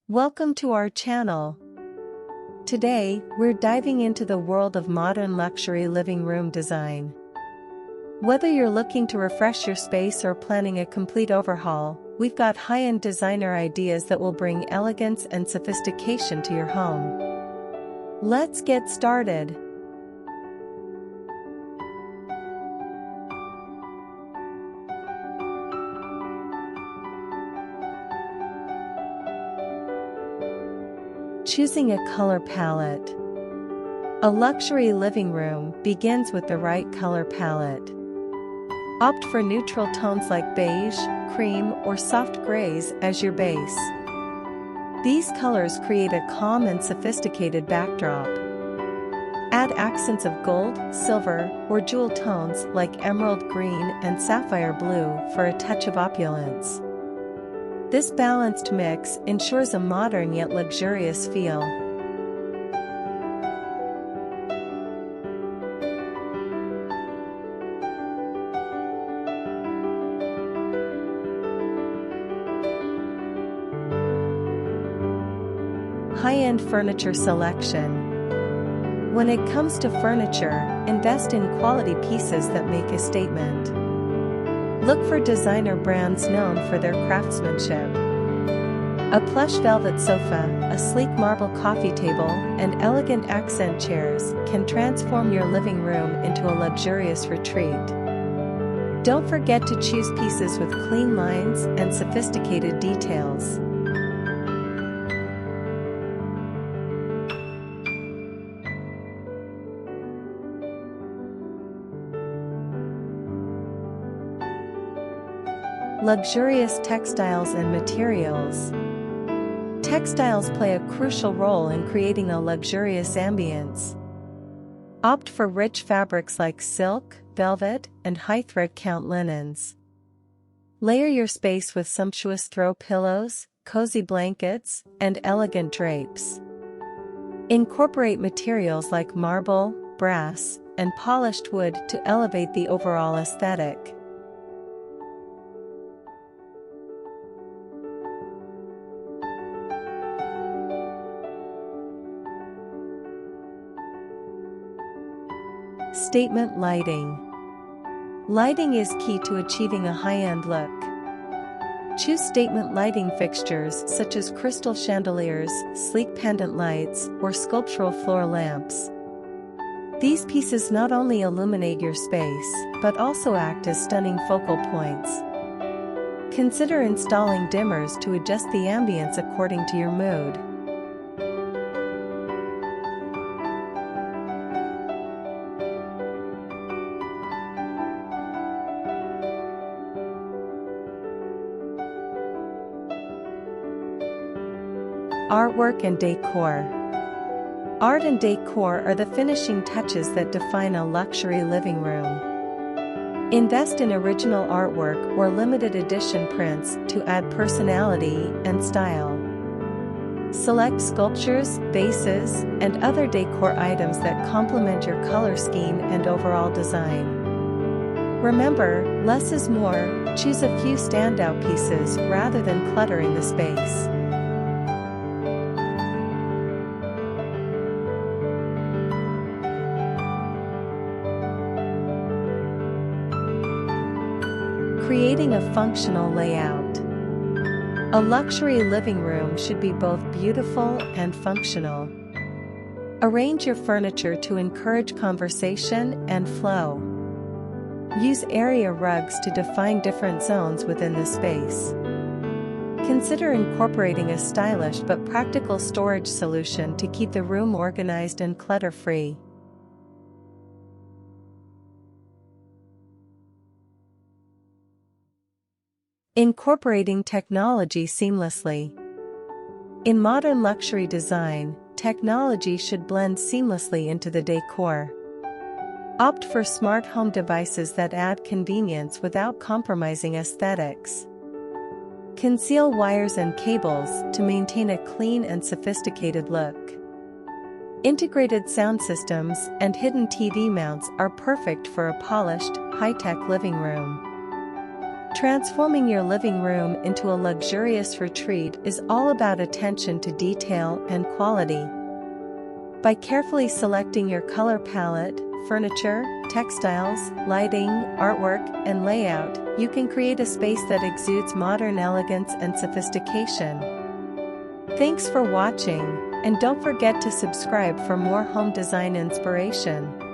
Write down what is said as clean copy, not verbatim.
Welcome to our channel. Today, we're diving into the world of modern luxury living room design. Whether you're looking to refresh your space or planning a complete overhaul, we've got high-end designer ideas that will bring elegance and sophistication to your home. Let's get started. Choosing a color palette. A luxury living room begins with the right color palette. Opt for neutral tones like beige, cream, or soft grays as your base. These colors create a calm and sophisticated backdrop. Add accents of gold, silver, or jewel tones like emerald green and sapphire blue for a touch of opulence. This balanced mix ensures a modern yet luxurious feel. High-end furniture selection. When it comes to furniture, invest in quality pieces that make a statement. Look for designer brands known for their craftsmanship. A plush velvet sofa, a sleek marble coffee table, and elegant accent chairs can transform your living room into a luxurious retreat. Don't forget to choose pieces with clean lines and sophisticated details. Luxurious textiles and materials. Textiles play a crucial role in creating a luxurious ambience. Opt for rich fabrics like silk, velvet, and high thread count linens. Layer your space with sumptuous throw pillows, cozy blankets, and elegant drapes. Incorporate materials like marble, brass, and polished wood to elevate the overall aesthetic. Statement lighting. Lighting is key to achieving a high-end look. Choose statement lighting fixtures such as crystal chandeliers, sleek pendant lights, or sculptural floor lamps. These pieces not only illuminate your space, but also act as stunning focal points. Consider installing dimmers to adjust the ambience according to your mood. Artwork and decor. Art and decor are the finishing touches that define a luxury living room. Invest in original artwork or limited edition prints to add personality and style. Select sculptures, vases, and other decor items that complement your color scheme and overall design. Remember, less is more. Choose a few standout pieces rather than cluttering the space. Creating a functional layout. A luxury living room should be both beautiful and functional. Arrange your furniture to encourage conversation and flow. Use area rugs to define different zones within the space. Consider incorporating a stylish but practical storage solution to keep the room organized and clutter-free. Incorporating technology seamlessly. In modern luxury design, technology should blend seamlessly into the decor. Opt for smart home devices that add convenience without compromising aesthetics. Conceal wires and cables to maintain a clean and sophisticated look. Integrated sound systems and hidden TV mounts are perfect for a polished, high-tech living room. Transforming your living room into a luxurious retreat is all about attention to detail and quality. By carefully selecting your color palette, furniture, textiles, lighting, artwork, and layout, you can create a space that exudes modern elegance and sophistication. Thanks for watching, and don't forget to subscribe for more home design inspiration.